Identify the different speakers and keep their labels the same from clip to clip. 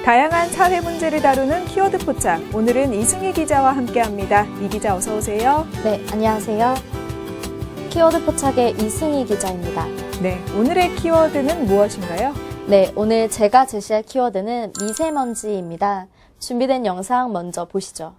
Speaker 1: 다양한 사회 문제를 다루는 키워드 포착. 오늘은 이승희 기자와 함께합니다. 이 기자 어서 오세요.
Speaker 2: 네, 안녕하세요. 키워드 포착의 이승희 기자입니다.
Speaker 1: 네, 오늘의 키워드는 무엇인가요?
Speaker 2: 네, 오늘 제가 제시할 키워드는 미세먼지입니다. 준비된 영상 먼저 보시죠.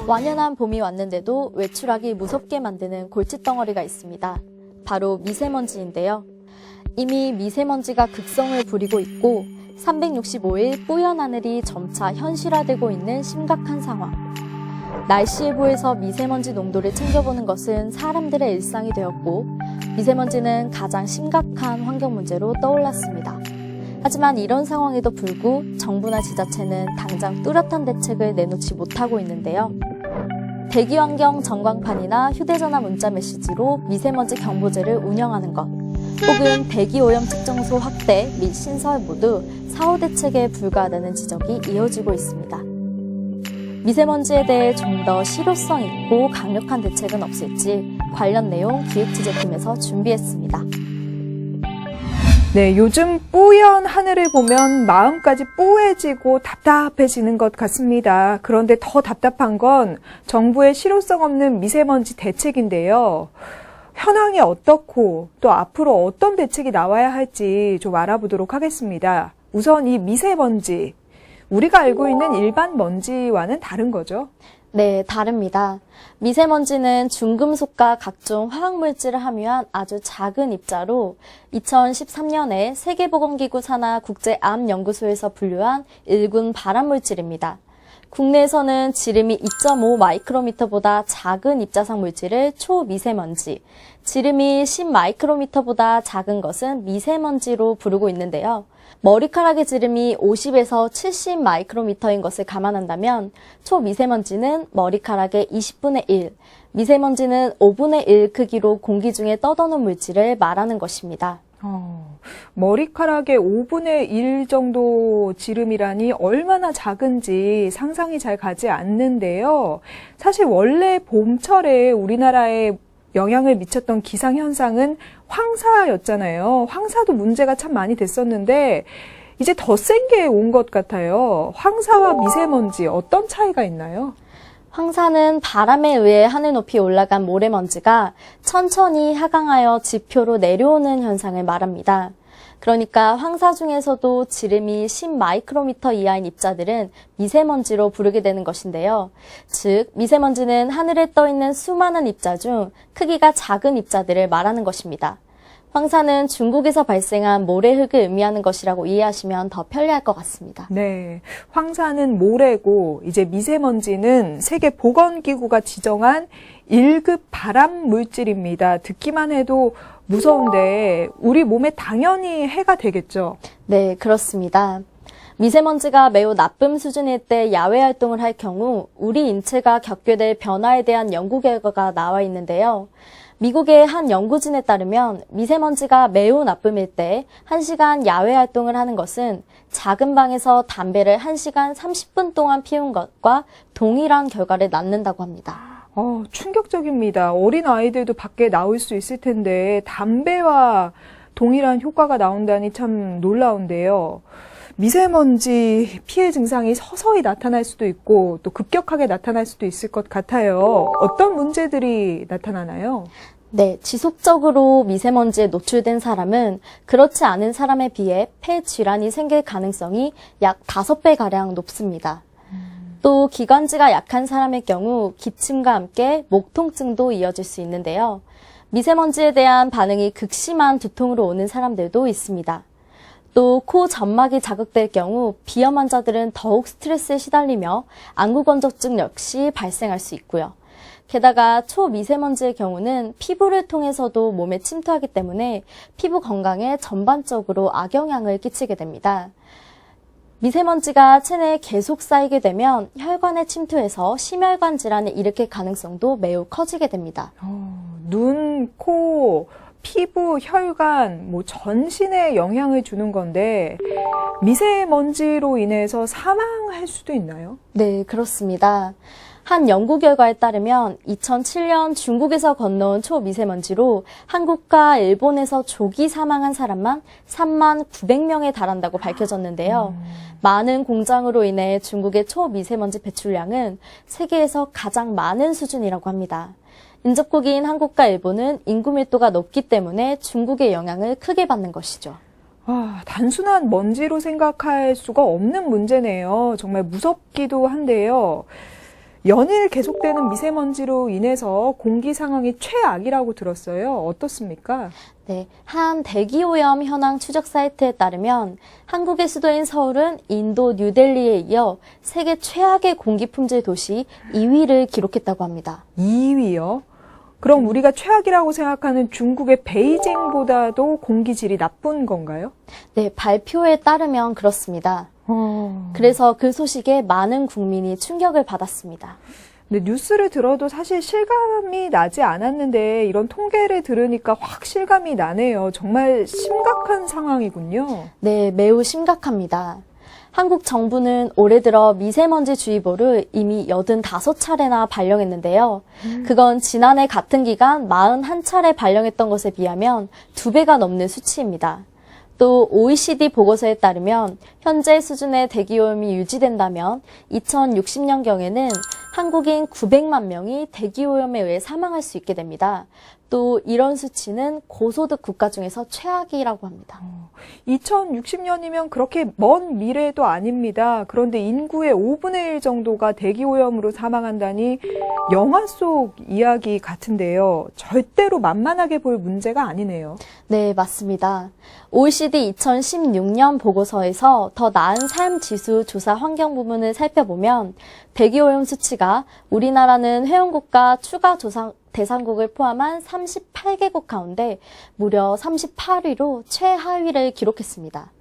Speaker 2: 완연한 봄이 왔는데도 외출하기 무섭게 만드는 골칫덩어리가 있습니다. 바로 미세먼지인데요. 이미 미세먼지가 극성을 부리고 있고 365일 뿌연 하늘이 점차 현실화되고 있는 심각한 상황. 날씨예보에서 미세먼지 농도를 챙겨보는 것은 사람들의 일상이 되었고 미세먼지는 가장 심각한 환경 문제로 떠올랐습니다. 하지만 이런 상황에도 불구 정부나 지자체는 당장 뚜렷한 대책을 내놓지 못하고 있는데요. 대기환경 전광판이나 휴대전화 문자 메시지로 미세먼지 경보제를 운영하는 것, 혹은 대기오염 측정소 확대 및 신설 모두 사후 대책에 불과하다는 지적이 이어지고 있습니다. 미세먼지에 대해 좀 더 실효성 있고 강력한 대책은 없을지 관련 내용 기획지재팀에서 준비했습니다.
Speaker 1: 네, 요즘 뿌연 하늘을 보면 마음까지 뿌해지고 답답해지는 것 같습니다. 그런데 더 답답한 건 정부의 실효성 없는 미세먼지 대책인데요. 현황이 어떻고 또 앞으로 어떤 대책이 나와야 할지 좀 알아보도록 하겠습니다. 우선 이 미세먼지, 우리가 알고 있는 일반 먼지와는 다른 거죠?
Speaker 2: 네, 다릅니다. 미세먼지는 중금속과 각종 화학물질을 함유한 아주 작은 입자로 2013년에 세계보건기구 산하 국제암연구소에서 분류한 1군 발암물질입니다. 국내에서는 지름이 2.5 마이크로미터보다 작은 입자상 물질을 초미세먼지, 지름이 10 마이크로미터보다 작은 것은 미세먼지로 부르고 있는데요. 머리카락의 지름이 50에서 70 마이크로미터인 것을 감안한다면 초미세먼지는 머리카락의 20분의 1, 미세먼지는 5분의 1 크기로 공기 중에 떠도는 물질을 말하는 것입니다.
Speaker 1: 머리카락의 5분의 1 정도 지름이라니 얼마나 작은지 상상이 잘 가지 않는데요. 사실 원래 봄철에 우리나라에 영향을 미쳤던 기상현상은 황사였잖아요. 황사도 문제가 참 많이 됐었는데 이제 더 센 게 온 것 같아요. 황사와 미세먼지 어떤 차이가 있나요?
Speaker 2: 황사는 바람에 의해 하늘 높이 올라간 모래먼지가 천천히 하강하여 지표로 내려오는 현상을 말합니다. 그러니까 황사 중에서도 지름이 10 마이크로미터 이하인 입자들은 미세먼지로 부르게 되는 것인데요. 즉, 미세먼지는 하늘에 떠 있는 수많은 입자 중 크기가 작은 입자들을 말하는 것입니다. 황사는 중국에서 발생한 모래흙을 의미하는 것이라고 이해하시면 더 편리할 것 같습니다.
Speaker 1: 네, 황사는 모래고 이제 미세먼지는 세계보건기구가 지정한 1급 발암 물질입니다. 듣기만 해도 무서운데 우리 몸에 당연히 해가 되겠죠?
Speaker 2: 네, 그렇습니다. 미세먼지가 매우 나쁨 수준일 때 야외 활동을 할 경우 우리 인체가 겪게 될 변화에 대한 연구 결과가 나와 있는데요. 미국의 한 연구진에 따르면 미세먼지가 매우 나쁨일 때 1시간 야외 활동을 하는 것은 작은 방에서 담배를 1시간 30분 동안 피운 것과 동일한 결과를 낳는다고 합니다.
Speaker 1: 충격적입니다. 어린 아이들도 밖에 나올 수 있을 텐데 담배와 동일한 효과가 나온다니 참 놀라운데요. 미세먼지 피해 증상이 서서히 나타날 수도 있고 또 급격하게 나타날 수도 있을 것 같아요. 어떤 문제들이 나타나나요?
Speaker 2: 네, 지속적으로 미세먼지에 노출된 사람은 그렇지 않은 사람에 비해 폐 질환이 생길 가능성이 약 5배가량 높습니다. 또 기관지가 약한 사람의 경우 기침과 함께 목 통증도 이어질 수 있는데요. 미세먼지에 대한 반응이 극심한 두통으로 오는 사람들도 있습니다. 또 코 점막이 자극될 경우 비염 환자들은 더욱 스트레스에 시달리며 안구건조증 역시 발생할 수 있고요. 게다가 초미세먼지의 경우는 피부를 통해서도 몸에 침투하기 때문에 피부 건강에 전반적으로 악영향을 끼치게 됩니다. 미세먼지가 체내에 계속 쌓이게 되면 혈관에 침투해서 심혈관 질환을 일으킬 가능성도 매우 커지게 됩니다.
Speaker 1: 눈, 코, 피부, 혈관, 전신에 영향을 주는 건데 미세먼지로 인해서 사망할 수도 있나요?
Speaker 2: 네, 그렇습니다. 한 연구 결과에 따르면 2007년 중국에서 건너온 초미세먼지로 한국과 일본에서 조기 사망한 사람만 3만 900명에 달한다고 밝혀졌는데요. 많은 공장으로 인해 중국의 초미세먼지 배출량은 세계에서 가장 많은 수준이라고 합니다. 인접국인 한국과 일본은 인구 밀도가 높기 때문에 중국의 영향을 크게 받는 것이죠.
Speaker 1: 단순한 먼지로 생각할 수가 없는 문제네요. 정말 무섭기도 한데요. 연일 계속되는 미세먼지로 인해서 공기 상황이 최악이라고 들었어요. 어떻습니까?
Speaker 2: 네, 한 대기오염 현황 추적 사이트에 따르면 한국의 수도인 서울은 인도 뉴델리에 이어 세계 최악의 공기 품질 도시 2위를 기록했다고 합니다.
Speaker 1: 2위요? 그럼 우리가 최악이라고 생각하는 중국의 베이징보다도 공기질이 나쁜 건가요?
Speaker 2: 네, 발표에 따르면 그렇습니다. 그래서 그 소식에 많은 국민이 충격을 받았습니다.
Speaker 1: 근데 뉴스를 들어도 사실 실감이 나지 않았는데 이런 통계를 들으니까 확 실감이 나네요. 정말 심각한 상황이군요.
Speaker 2: 네, 매우 심각합니다. 한국 정부는 올해 들어 미세먼지 주의보를 이미 85차례나 발령했는데요. 그건 지난해 같은 기간 41차례 발령했던 것에 비하면 2배가 넘는 수치입니다. 또 OECD 보고서에 따르면 현재 수준의 대기오염이 유지된다면 2060년경에는 한국인 900만 명이 대기오염에 의해 사망할 수 있게 됩니다. 또 이런 수치는 고소득 국가 중에서 최악이라고 합니다.
Speaker 1: 2060년이면 그렇게 먼 미래도 아닙니다. 그런데 인구의 5분의 1 정도가 대기오염으로 사망한다니 영화 속 이야기 같은데요. 절대로 만만하게 볼 문제가 아니네요.
Speaker 2: 네, 맞습니다. OECD 2016년 보고서에서 더 나은 삶 지수 조사 환경 부문을 살펴보면 대기오염 수치가 우리나라는 회원국가 추가 조사 대상국을 포함한 38개국 가운데 무려 38위로 최하위를 기록했습니다.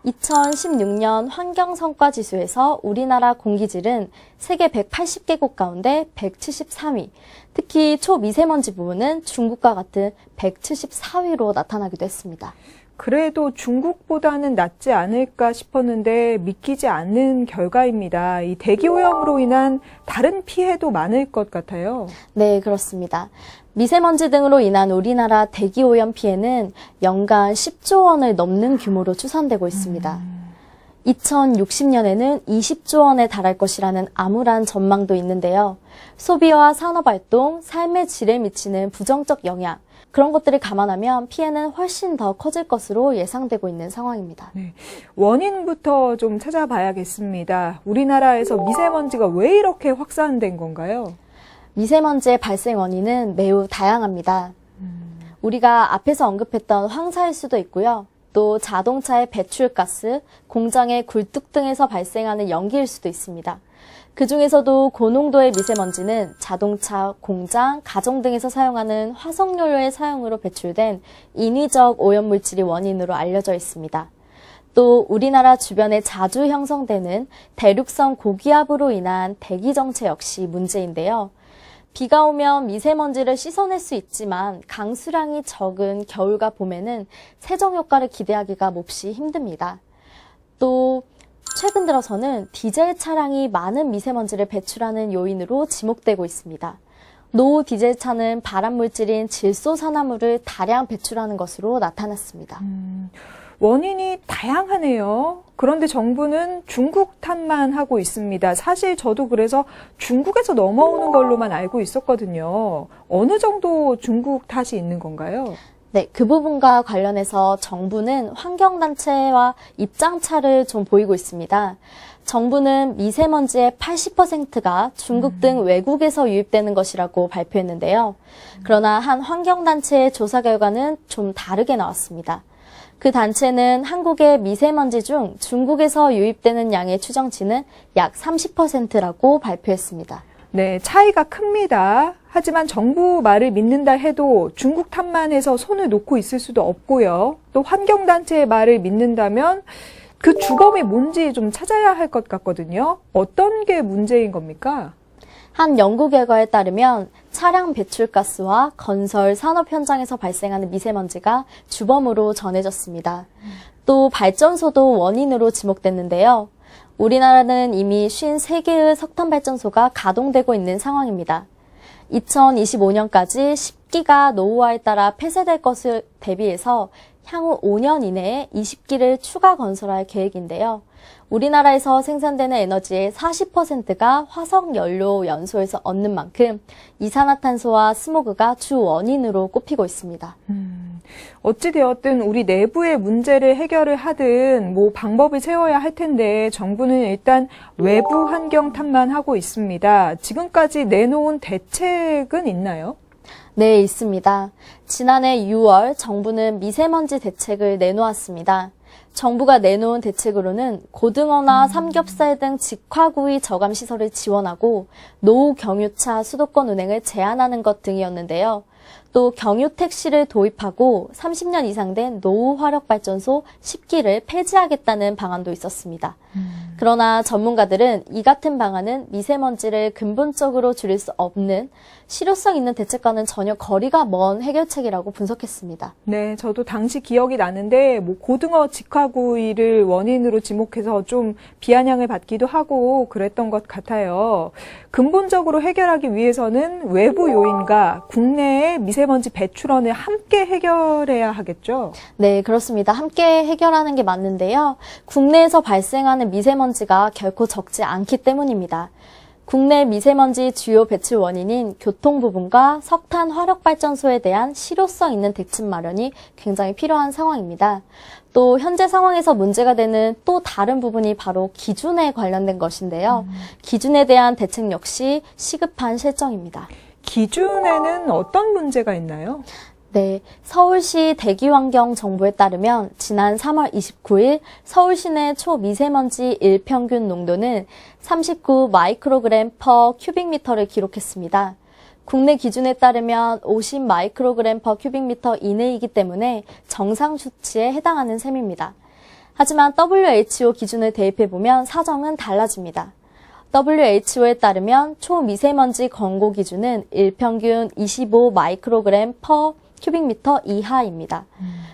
Speaker 2: 2016년 환경성과지수에서 우리나라 공기질은 세계 180개국 가운데 173위, 특히 초미세먼지 부분은 중국과 같은 174위로 나타나기도 했습니다.
Speaker 1: 그래도 중국보다는 낫지 않을까 싶었는데 믿기지 않는 결과입니다. 이 대기오염으로 인한 다른 피해도 많을 것 같아요.
Speaker 2: 네, 그렇습니다. 미세먼지 등으로 인한 우리나라 대기오염 피해는 연간 10조 원을 넘는 규모로 추산되고 있습니다. 2060년에는 20조 원에 달할 것이라는 암울한 전망도 있는데요. 소비와 산업활동, 삶의 질에 미치는 부정적 영향, 그런 것들을 감안하면 피해는 훨씬 더 커질 것으로 예상되고 있는 상황입니다.
Speaker 1: 네, 원인부터 좀 찾아봐야겠습니다. 우리나라에서 미세먼지가 왜 이렇게 확산된 건가요?
Speaker 2: 미세먼지의 발생 원인은 매우 다양합니다. 우리가 앞에서 언급했던 황사일 수도 있고요. 또 자동차의 배출가스, 공장의 굴뚝 등에서 발생하는 연기일 수도 있습니다. 그 중에서도 고농도의 미세먼지는 자동차, 공장, 가정 등에서 사용하는 화석연료의 사용으로 배출된 인위적 오염물질이 원인으로 알려져 있습니다. 또 우리나라 주변에 자주 형성되는 대륙성 고기압으로 인한 대기 정체 역시 문제인데요. 비가 오면 미세먼지를 씻어낼 수 있지만 강수량이 적은 겨울과 봄에는 세정 효과를 기대하기가 몹시 힘듭니다. 또 최근 들어서는 디젤 차량이 많은 미세먼지를 배출하는 요인으로 지목되고 있습니다. 노후 디젤 차는 발암물질인 질소산화물을 다량 배출하는 것으로 나타났습니다.
Speaker 1: 원인이 다양하네요. 그런데 정부는 중국 탓만 하고 있습니다. 사실 저도 그래서 중국에서 넘어오는 걸로만 알고 있었거든요. 어느 정도 중국 탓이 있는 건가요?
Speaker 2: 네, 그 부분과 관련해서 정부는 환경단체와 입장차를 좀 보이고 있습니다. 정부는 미세먼지의 80%가 중국 등 외국에서 유입되는 것이라고 발표했는데요. 그러나 한 환경단체의 조사 결과는 좀 다르게 나왔습니다. 그 단체는 한국의 미세먼지 중 중국에서 유입되는 양의 추정치는 약 30%라고 발표했습니다.
Speaker 1: 네, 차이가 큽니다. 하지만 정부 말을 믿는다 해도 중국 탓만 해서 손을 놓고 있을 수도 없고요. 또 환경단체의 말을 믿는다면 그 주범이 뭔지 좀 찾아야 할 것 같거든요. 어떤 게 문제인 겁니까?
Speaker 2: 한 연구 결과에 따르면 차량 배출가스와 건설 산업 현장에서 발생하는 미세먼지가 주범으로 전해졌습니다. 또 발전소도 원인으로 지목됐는데요. 우리나라는 이미 53개의 석탄 발전소가 가동되고 있는 상황입니다. 2025년까지 10기가 노후화에 따라 폐쇄될 것을 대비해서 향후 5년 이내에 20기를 추가 건설할 계획인데요. 우리나라에서 생산되는 에너지의 40%가 화석 연료 연소에서 얻는 만큼 이산화탄소와 스모그가 주 원인으로 꼽히고 있습니다.
Speaker 1: 어찌되었든 우리 내부의 문제를 해결을 하든 방법을 세워야 할 텐데 정부는 일단 외부 환경 탓만 하고 있습니다. 지금까지 내놓은 대책은 있나요?
Speaker 2: 네, 있습니다. 지난해 6월 정부는 미세먼지 대책을 내놓았습니다. 정부가 내놓은 대책으로는 고등어나 삼겹살 등 직화구이 저감 시설을 지원하고 노후 경유차 수도권 운행을 제한하는 것 등이었는데요. 또 경유 택시를 도입하고 30년 이상 된 노후 화력 발전소 10기를 폐지하겠다는 방안도 있었습니다. 그러나 전문가들은 이 같은 방안은 미세먼지를 근본적으로 줄일 수 없는 실효성 있는 대책과는 전혀 거리가 먼 해결책이라고 분석했습니다.
Speaker 1: 네, 저도 당시 기억이 나는데 고등어 직화구이를 원인으로 지목해서 좀 비아냥을 받기도 하고 그랬던 것 같아요. 근본적으로 해결하기 위해서는 외부 요인과 국내의 미세먼지 배출원을 함께 해결해야 하겠죠?
Speaker 2: 네, 그렇습니다. 함께 해결하는 게 맞는데요. 국내에서 발생하는 미세먼지가 결코 적지 않기 때문입니다. 국내 미세먼지 주요 배출 원인인 교통 부분과 석탄 화력 발전소에 대한 실효성 있는 대책 마련이 굉장히 필요한 상황입니다. 또 현재 상황에서 문제가 되는 또 다른 부분이 바로 기준에 관련된 것인데요. 기준에 대한 대책 역시 시급한 실정입니다.
Speaker 1: 기준에는 어떤 문제가 있나요?
Speaker 2: 네, 서울시 대기환경정보에 따르면 지난 3월 29일 서울 시내 초미세먼지 일평균 농도는 39 마이크로그램 퍼 큐빅미터를 기록했습니다. 국내 기준에 따르면 50 마이크로그램 퍼 큐빅미터 이내이기 때문에 정상 수치에 해당하는 셈입니다. 하지만 WHO 기준을 대입해보면 사정은 달라집니다. WHO에 따르면 초미세먼지 권고 기준은 일평균 25 마이크로그램 퍼 큐빅미터 이하입니다.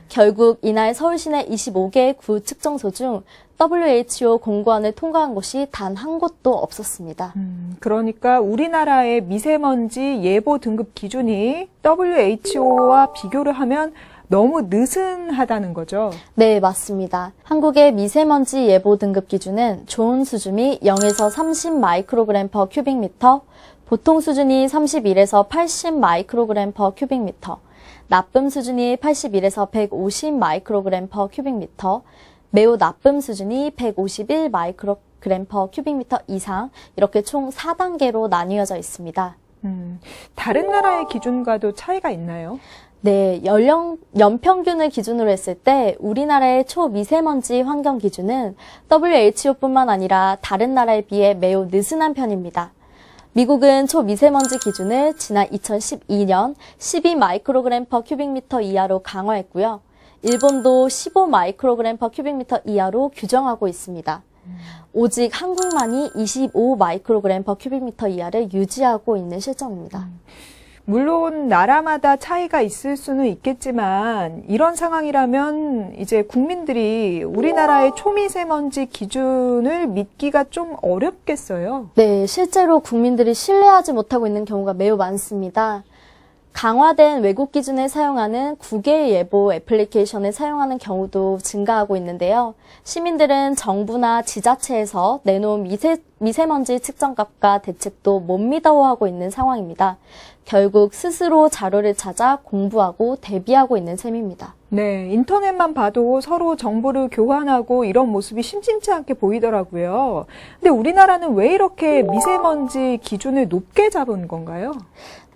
Speaker 2: 결국 이날 서울 시내 25개 구 측정소 중 WHO 공고안을 통과한 곳이 단 한 곳도 없었습니다.
Speaker 1: 그러니까 우리나라의 미세먼지 예보 등급 기준이 WHO와 비교를 하면 너무 느슨하다는 거죠?
Speaker 2: 네, 맞습니다. 한국의 미세먼지 예보 등급 기준은 좋은 수준이 0에서 30 마이크로그램 퍼 큐빅미터, 보통 수준이 31에서 80 마이크로그램 퍼 큐빅미터, 나쁨 수준이 81에서 150 마이크로그램 퍼 큐빅미터, 매우 나쁨 수준이 151 마이크로그램 퍼 큐빅미터 이상, 이렇게 총 4단계로 나뉘어져 있습니다.
Speaker 1: 다른 나라의 기준과도 차이가 있나요?
Speaker 2: 네, 연평균을 기준으로 했을 때 우리나라의 초미세먼지 환경 기준은 WHO뿐만 아니라 다른 나라에 비해 매우 느슨한 편입니다. 미국은 초미세먼지 기준을 지난 2012년 12 마이크로그램 퍼 큐빅미터 이하로 강화했고요. 일본도 15 마이크로그램 퍼 큐빅미터 이하로 규정하고 있습니다. 오직 한국만이 25 마이크로그램 퍼 큐빅미터 이하를 유지하고 있는 실정입니다.
Speaker 1: 물론 나라마다 차이가 있을 수는 있겠지만 이런 상황이라면 이제 국민들이 우리나라의 초미세먼지 기준을 믿기가 좀 어렵겠어요.
Speaker 2: 네, 실제로 국민들이 신뢰하지 못하고 있는 경우가 매우 많습니다. 강화된 외국 기준을 사용하는 국외 예보 애플리케이션을 사용하는 경우도 증가하고 있는데요. 시민들은 정부나 지자체에서 내놓은 미세먼지 측정값과 대책도 못 믿어하고 있는 상황입니다. 결국 스스로 자료를 찾아 공부하고 대비하고 있는 셈입니다.
Speaker 1: 네, 인터넷만 봐도 서로 정보를 교환하고 이런 모습이 심심치 않게 보이더라고요. 근데 우리나라는 왜 이렇게 미세먼지 기준을 높게 잡은 건가요?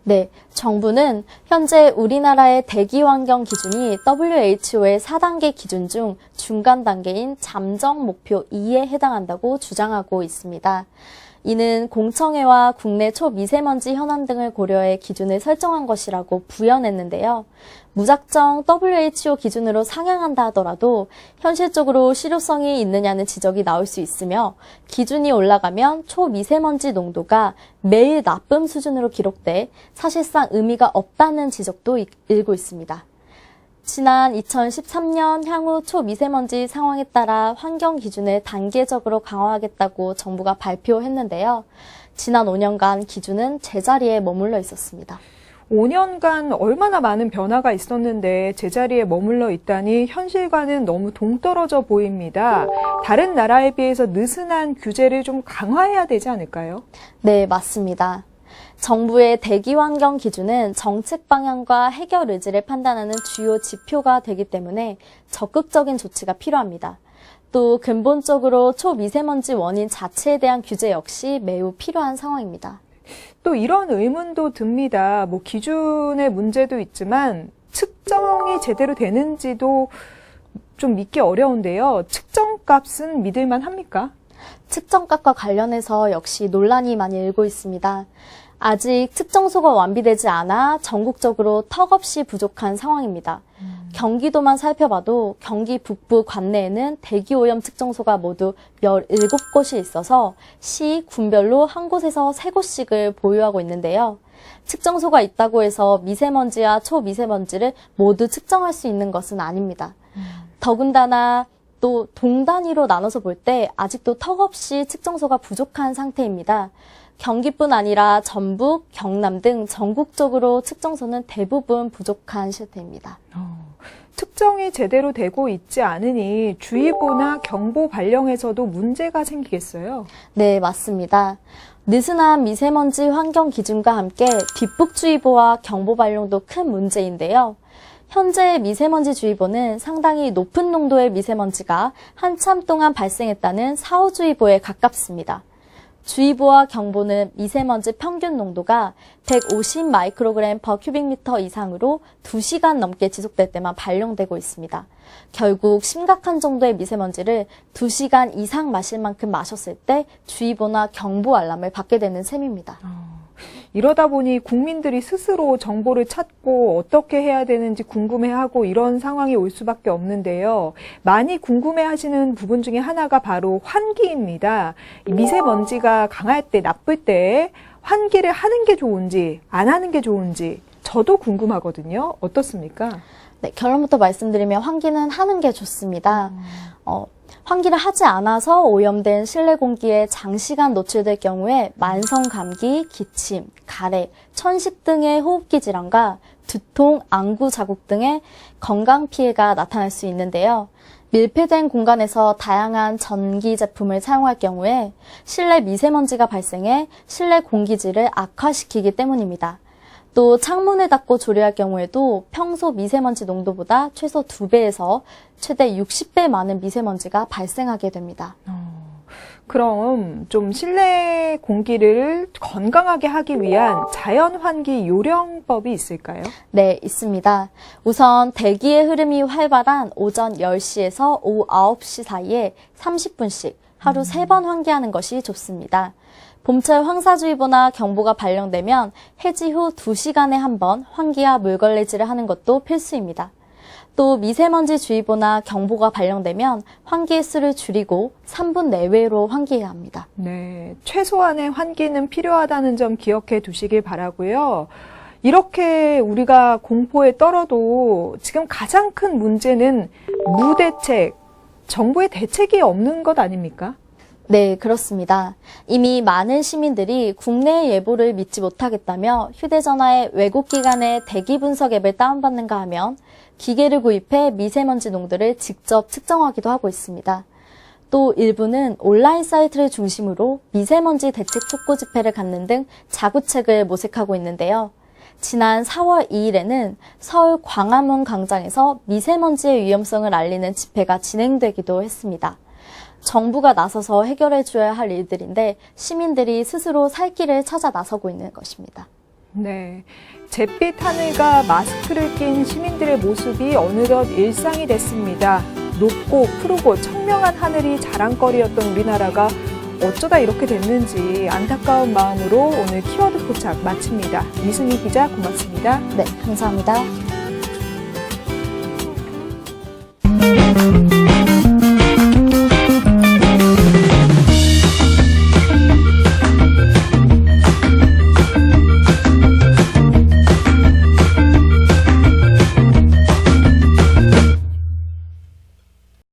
Speaker 2: 네, 정부는 현재 우리나라의 대기환경 기준이 WHO의 4단계 기준 중 중간 단계인 잠정 목표 2에 해당한다고 주장하고 있습니다. 이는 공청회와 국내 초미세먼지 현황 등을 고려해 기준을 설정한 것이라고 부연했는데요. 무작정 WHO 기준으로 상향한다 하더라도 현실적으로 실효성이 있느냐는 지적이 나올 수 있으며 기준이 올라가면 초미세먼지 농도가 매일 나쁨 수준으로 기록돼 사실상 의미가 없다는 지적도 일고 있습니다. 지난 2013년 향후 초미세먼지 상황에 따라 환경 기준을 단계적으로 강화하겠다고 정부가 발표했는데요. 지난 5년간 기준은 제자리에 머물러 있었습니다.
Speaker 1: 5년간 얼마나 많은 변화가 있었는데 제자리에 머물러 있다니 현실과는 너무 동떨어져 보입니다. 다른 나라에 비해서 느슨한 규제를 좀 강화해야 되지 않을까요?
Speaker 2: 네, 맞습니다. 정부의 대기환경 기준은 정책 방향과 해결 의지를 판단하는 주요 지표가 되기 때문에 적극적인 조치가 필요합니다. 또 근본적으로 초미세먼지 원인 자체에 대한 규제 역시 매우 필요한 상황입니다.
Speaker 1: 또 이런 의문도 듭니다. 기준의 문제도 있지만 측정이 제대로 되는지도 좀 믿기 어려운데요. 측정값은 믿을만 합니까?
Speaker 2: 측정값과 관련해서 역시 논란이 많이 일고 있습니다. 아직 측정소가 완비되지 않아 전국적으로 턱없이 부족한 상황입니다. 경기도만 살펴봐도 경기 북부 관내에는 대기오염 측정소가 모두 17곳이 있어서 시, 군별로 한 곳에서 3곳씩을 보유하고 있는데요. 측정소가 있다고 해서 미세먼지와 초미세먼지를 모두 측정할 수 있는 것은 아닙니다. 더군다나 또 동단위로 나눠서 볼 때 아직도 턱없이 측정소가 부족한 상태입니다. 경기뿐 아니라 전북, 경남 등 전국적으로 측정소는 대부분 부족한 실태입니다.
Speaker 1: 측정이 제대로 되고 있지 않으니 주의보나 경보 발령에서도 문제가 생기겠어요?
Speaker 2: 네, 맞습니다. 느슨한 미세먼지 환경 기준과 함께 뒷북주의보와 경보 발령도 큰 문제인데요. 현재 미세먼지주의보는 상당히 높은 농도의 미세먼지가 한참 동안 발생했다는 사후주의보에 가깝습니다. 주의보와 경보는 미세먼지 평균 농도가 150 마이크로그램 per 큐빅미터 이상으로 2시간 넘게 지속될 때만 발령되고 있습니다. 결국 심각한 정도의 미세먼지를 2시간 이상 마실 만큼 마셨을 때 주의보나 경보 알람을 받게 되는 셈입니다.
Speaker 1: 이러다 보니 국민들이 스스로 정보를 찾고 어떻게 해야 되는지 궁금해하고 이런 상황이 올 수밖에 없는데요. 많이 궁금해하시는 부분 중에 하나가 바로 환기입니다. 이 미세먼지가 강할 때, 나쁠 때 환기를 하는 게 좋은지 안 하는 게 좋은지 저도 궁금하거든요. 어떻습니까?
Speaker 2: 네, 결론부터 말씀드리면 환기는 하는 게 좋습니다. 환기를 하지 않아서 오염된 실내 공기에 장시간 노출될 경우에 만성 감기, 기침, 가래, 천식 등의 호흡기 질환과 두통, 안구 자국 등의 건강 피해가 나타날 수 있는데요. 밀폐된 공간에서 다양한 전기 제품을 사용할 경우에 실내 미세먼지가 발생해 실내 공기질을 악화시키기 때문입니다. 또 창문을 닫고 조리할 경우에도 평소 미세먼지 농도보다 최소 2배에서 최대 60배 많은 미세먼지가 발생하게 됩니다.
Speaker 1: 그럼 좀 실내 공기를 건강하게 하기 위한 자연 환기 요령법이 있을까요?
Speaker 2: 네, 있습니다. 우선 대기의 흐름이 활발한 오전 10시에서 오후 9시 사이에 30분씩 하루 3번 환기하는 것이 좋습니다. 봄철 황사주의보나 경보가 발령되면 해지 후 2시간에 한 번 환기와 물걸레질을 하는 것도 필수입니다. 또 미세먼지 주의보나 경보가 발령되면 환기 횟수를 줄이고 3분 내외로 환기해야 합니다.
Speaker 1: 네, 최소한의 환기는 필요하다는 점 기억해 두시길 바라고요. 이렇게 우리가 공포에 떨어도 지금 가장 큰 문제는 무대책, 정부의 대책이 없는 것 아닙니까?
Speaker 2: 네, 그렇습니다. 이미 많은 시민들이 국내 예보를 믿지 못하겠다며 휴대전화에 외국 기관의 대기 분석 앱을 다운받는가 하면 기계를 구입해 미세먼지 농도를 직접 측정하기도 하고 있습니다. 또 일부는 온라인 사이트를 중심으로 미세먼지 대책 촉구 집회를 갖는 등 자구책을 모색하고 있는데요. 지난 4월 2일에는 서울 광화문 광장에서 미세먼지의 위험성을 알리는 집회가 진행되기도 했습니다. 정부가 나서서 해결해 줘야 할 일들인데 시민들이 스스로 살 길을 찾아 나서고 있는 것입니다.
Speaker 1: 네, 잿빛 하늘과 마스크를 낀 시민들의 모습이 어느덧 일상이 됐습니다. 높고 푸르고 청명한 하늘이 자랑거리였던 우리나라가 어쩌다 이렇게 됐는지 안타까운 마음으로 오늘 키워드 포착 마칩니다. 이승희 기자 고맙습니다.
Speaker 2: 네, 감사합니다.